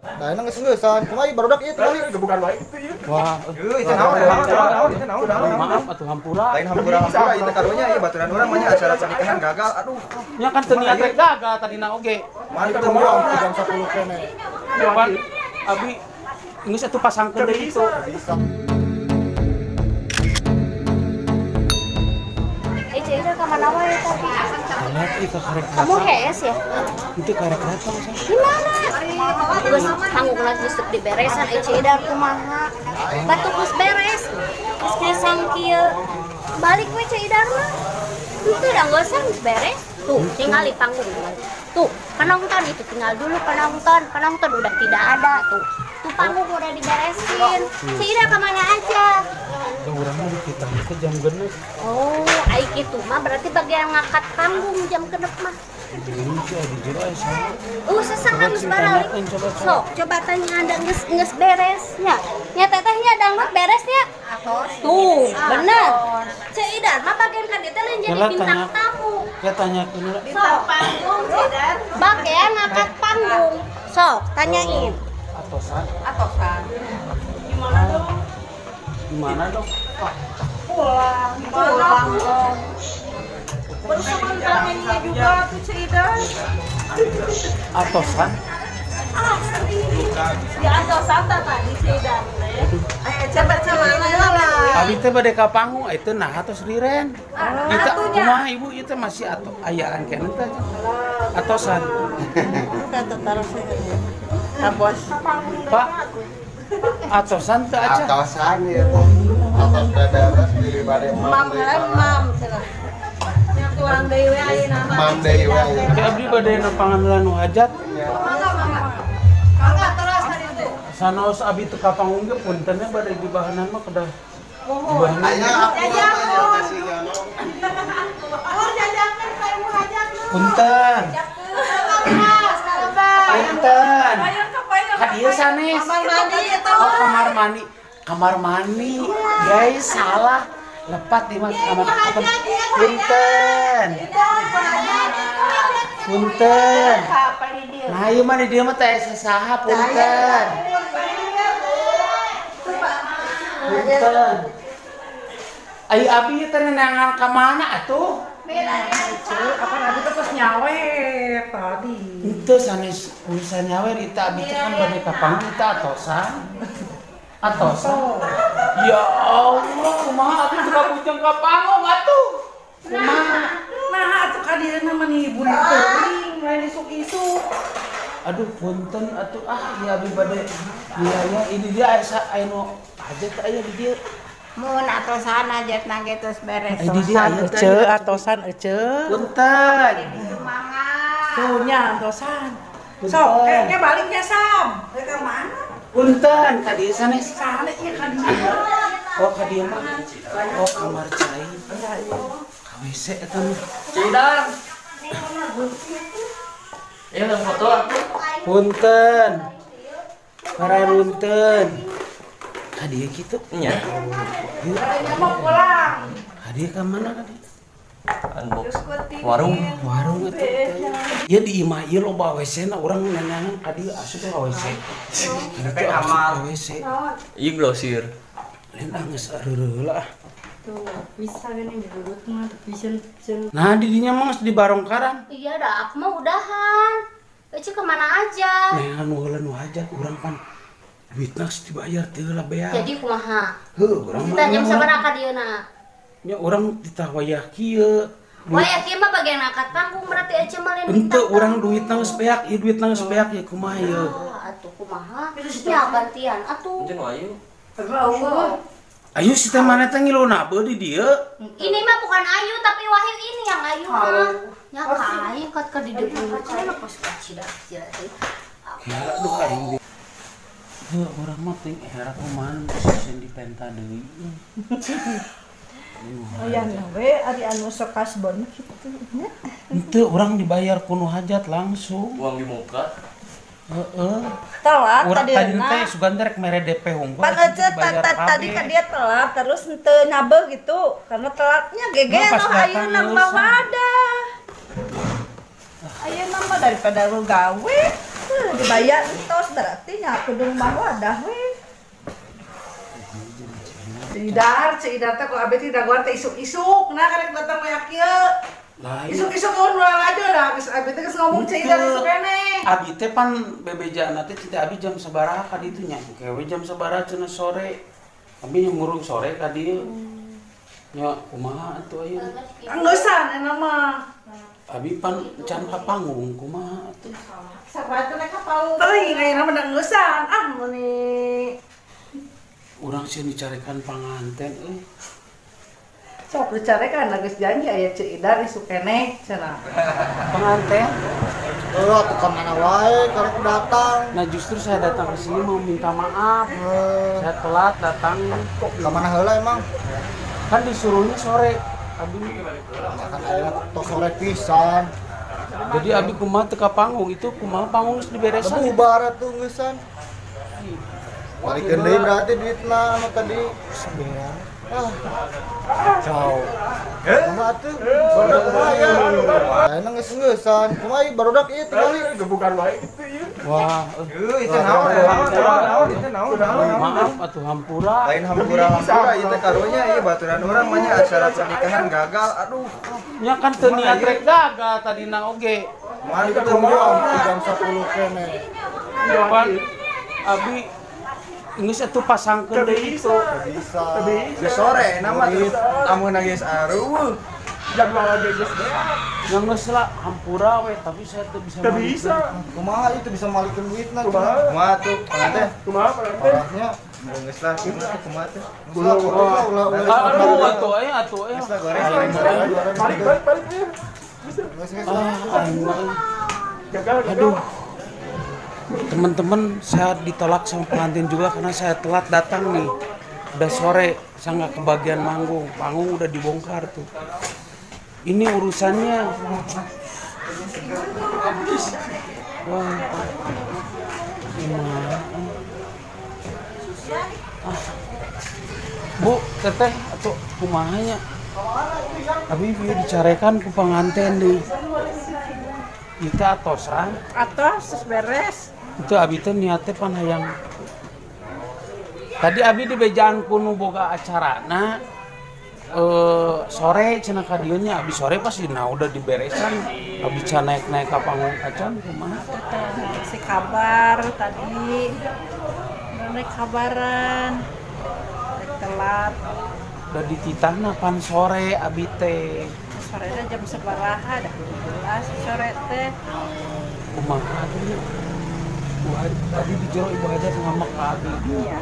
Nah, ini geus-geusan. Kumaha ieu barudak ieu tadi. Gebukan wae itu ieu. Wah, Itu naon? maaf atuh hampura. Lain hampura ieu karunya ieu baturan urang mah nya acara pernikahan gagal. Aduh. Nya kan teu niat rek gagal tadina oge. Mari ketemu jam 10 kene. Jawaban abi geus atuh pasangkeun deui itu. Cida kemana wae tadi? Lihat itu karek Kamu hees ya? itu karek datang sih. Gimana? Geus panggung lagi geus diberesan Cida kumaha? Batu geus beres. Geus gesang kieu. Balik we Cida mah. Itu udah geus beres. Tuh, tinggal di panggung. Tuh, penonton itu tinggal dulu penonton. Penonton udah tidak ada tuh. Tuh panggung udah diberesin. Cida kemana aja? Da urang mah kita ke jam genep. Oh, ai kitu mah berarti bagian ngangkat panggung jam genep mah. Ini sih ada jero aya sama. Sesakan geus baralik. Sok, coba tanya ada geus beres nya. Nya tetehnya dangdut beres nya. Tuh, bener. Cek Idan mah bagian ka dieu teh lain jadi bintang tamu. Ya tanya ke Sok, panggung Cek Idan. Bagian ngangkat panggung. Sok, tanyain. Atosan. Gimana dong? Gimana dong? Pulang dong. Bersama tangannya juga tuh Cek Idan. Atosan. Ya atosan tadi Cek Idan. Coba lah. Abi teh bade ka panggung itu nah atos riren. Kita kumaha ibu ieu teh masih ato ayaan keneh teh. Atosan. Bos. Pak. Atosan teh aja. Atasan ieu. Atas dada diri bade. Mam mam cenah. Nya tuang deui we ayeuna mah. Mam deui we. Tapi abdi bade nepangan nu hajat. Mangga terus tadi itu. Sanos abi teu ka panggung ge puntennya bade di bahanan mah kedah. Mohon. Aya Jajangan saya mau hajat lu. Punten. Punten. Ka dieu sanes. Kamar mandi eta. Oh, kamar mandi. Kamar mandi. Guys, salah. Lepat di mah kamar. Punten. Punten. Nah, ieu mah di dieu mah teh saha punten. Punten. Ayo abi teh nenangan ka mana atuh? Apa tadi tuh pas nyawet tadi. Itu sanes urusan nyawer itu abi teh kan bade ka panggung teh atosan. Atosan. Ya Allah, kumaha atuh teu kabujang ka panggung atuh. Kumaha? Nah, atuh ka dieu mah ngibun teuing, lain isuk-isuk. Aduh punten atuh ya abi bade biaya ini dia aya nu hajat aya di dieu. Mun atosan aja nage terus beres. Di dia aya Ece atosan ece. punten. Tuh nya atosan. Sok, kayak baliknya Sam. Ke mana? Punten ka dieu sanes. Sana nya ka dieu. Oh ka dieu mah. Oh kamar cai. Ka WC eta mah. Cidan. Ieu foto aku. Punten. Pararunten. Ka dieu kitu. Nya. Nya mau pulang. Ka dieu ka mana ka dieu? Unbox. Warung. Warung eta. Ya di imah ieu loba WC-na urang nanyangan ka dieu asup ka WC. Teh kamar. WC. Ieu glosir. Lain geus areureul lah. Tuh, bisa gini diurut mah pisen. Nah di dinya mah geus di barongkaran. Iya dah, aku mah udahan. Ece kemana aja? Neangan nu heula nu hajat urang pan duitna geus dibayar teu lah bea. Jadi kumaha? Heuh urang mah. Kita jam sabaraha ka dieuna? Nya urang ditah wayah kieu. Wah, ya kieu mah bagian angkat panggung berarti Ece mah lain Henteu bintang urang tamu. duitna geus beak, ieu duitna geus beak ya kumaha ieu. Atuh kumaha? Ya gantian atuh. Jeung ayu. Ayo si teh mana teh ngiluna beul di dieu. Ini mah bukan Ayu tapi Wahyu ini yang Ayu mah. Ya kain kat ka di depan kana pas cida cida. Kira duh aing di. Heuh urang mah teuing era kumaha sisen di penta deui. Aya we ari anu sok kasbon kitu nya. Henteu urang dibayar kuno hajat langsung. Uang di muka. Heeh. Telat Urang tadi tadi teh sugan rek mere DP hungkul. Pan aja tadi kan dia telat terus henteu nabe gitu karena telatnya gege Pas noh datang ayeuna geus. mah wadah. Ayeuna mah daripada lu gawe Dibayar tos berarti nya kudu mah wadah we. Ceidar teh kalau abis tidak gua teh isuk-isuk, nah karek datang we kieu. Isuk-isuk mun urang aja dah, geus abis teh geus ngomong ceidar isuk keneh. Abi teh pan bebejana teh tidak abi jam sabaraha ka ditu nya. Kewe jam sabaraha cenah sore. Abi ngurung sore ka dieu. Nya kumaha atuh aya? Angeusan eta mah. Abi pan can ka panggung kumaha atuh? Sabaraha teh ka panggung teuing ayeuna mah angeusan. Ah meni urang sih dicarekan panganten sok dicarekan geus janji aya ceidar isuk keneh cenah. Pengantin? Tuh ke mana wae karek datang. Nah justru saya datang ke sini mau minta maaf. Saya telat datang. Ke mana heula emang? Kan disuruhnya sore. Abi Kan aya tos sore pisan. jadi abi kumaha teu ka panggung itu kumaha panggung geus diberesan. Bubar atuh geussan. Balikeun deui berarti duitna anu tadi. Ciao. Kumaha atuh? Barudak kumaha? Ayeuna geus-geusan. Kumaha barudak ieu tinggali gebukan wae kitu ieu. Wah, Itu naon itu naon. maaf atuh hampura. Lain hampura ieu teh karunya ieu baturan urang mah nya acara pernikahan gagal. Aduh. Nya kan teu niat rek gagal tadina oge. Mari ketemu jam 10 kene. Pan abi geus atuh pasangkeun deui itu. Bisa. Geus sore nama terus amun geus aruh. Yang geus lah hampura we tapi saya teu bisa. Teu bisa. Kumaha itu bisa malikeun duitna? Kumaha tuh pengantin? Parahnya Geus lah kumaha tuh? Aduh atuh aya. Geus lah goreng. Aduh. Teman-teman, saya ditolak sama pengantin juga karena saya telat datang nih. Udah sore, saya nggak kebagian manggung. Panggung udah dibongkar tuh. Ini urusannya. Wah. Gimana? Bu, teteh atau kumahanya? Abi bieu dicarekan ku panganten deui. Kita atosan. Atos beres. Itu abi teh niatnya pan hayang. Tadi abi di bejaan kuno boga acarana sore cenah ka dieu nya abi sore pas dina udah diberesan abi can naik ka panggung acan kumaha Si kabar tadi. Naik kabaran. Telat. udah dititahna pan sore abi teh Sorenya jam sabaraha dah 12 sore teh. kumaha atuh tadi di jero ibu hajat ngamak ka abi. Iya.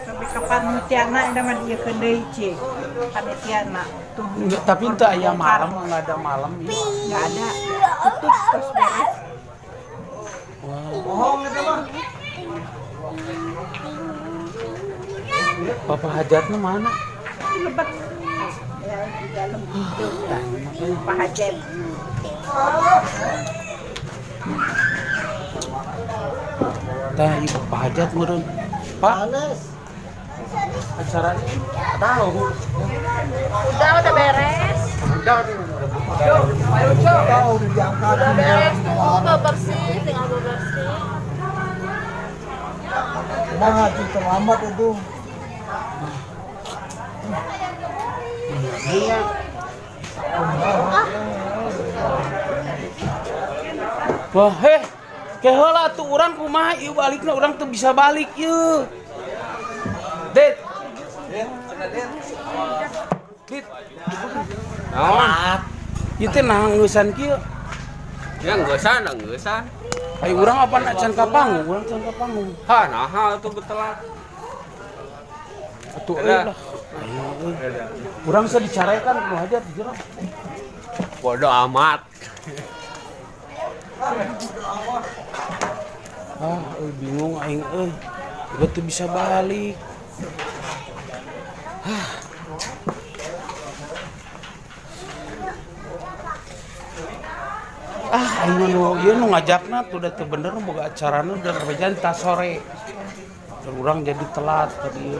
Tapi kapan panitiana ada mah dia deui cik. Panitiana tuh. Enggak, tapi teu aya malam, enggak ada malam ya. Enggak ada. Tutup terus beres. Bohong itu mah. Bapak hajatnya mana? Lebat. Ya di dalam itu. Pak Hajat. Tah ieu Bapak hajat meureun. Pak, Anes. acaranya tahu. Udah beres. Tahu udah diangkat. Udah beres tuh bersih, tinggal bersih. Nah, itu terlambat itu. Wah, keheula tuh urang kumaha ieu balikna urang teu bisa balik ieu. Det. Naon? Ieu teh nangeusan kieu. Ya ngeusan. Ai urang apa nak can ka panggung, urang can ka panggung. Ha, naha atuh betelat. Atuh euy lah. Urang saya dicarekan ku hajat di jero. Bodoh amat. Bingung aing euy. Udah teu bisa balik. Aing ieu nu ngajakna tuh udah teu bener nu boga acarana udah bebejan tas sore. Dan urang jadi telat tadi.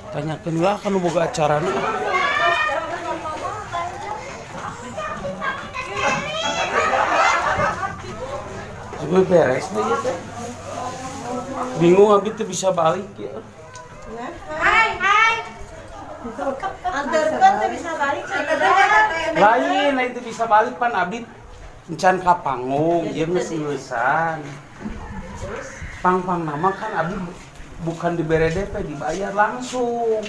Tanyakeun lah kan nu boga acarana. Gue beres deh ya teh. Bingung abi teh bisa balik ya. Hai. Antarkan tuh bisa balik Lain itu bisa balik pan abi encan ka panggung, ieu geus ieusan. Pang nama kan abi bukan dibere DP, dibayar langsung.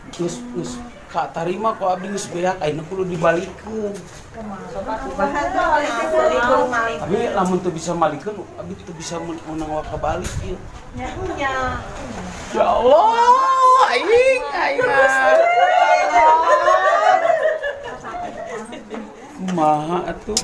Geus ka tarima ku abi geus beak ayeuna kudu dibalikeun. Tapi lamun teu bisa malikeun, abi teu bisa meunang waka balik ieu. Ya Allah, aing. Kumaha atuh?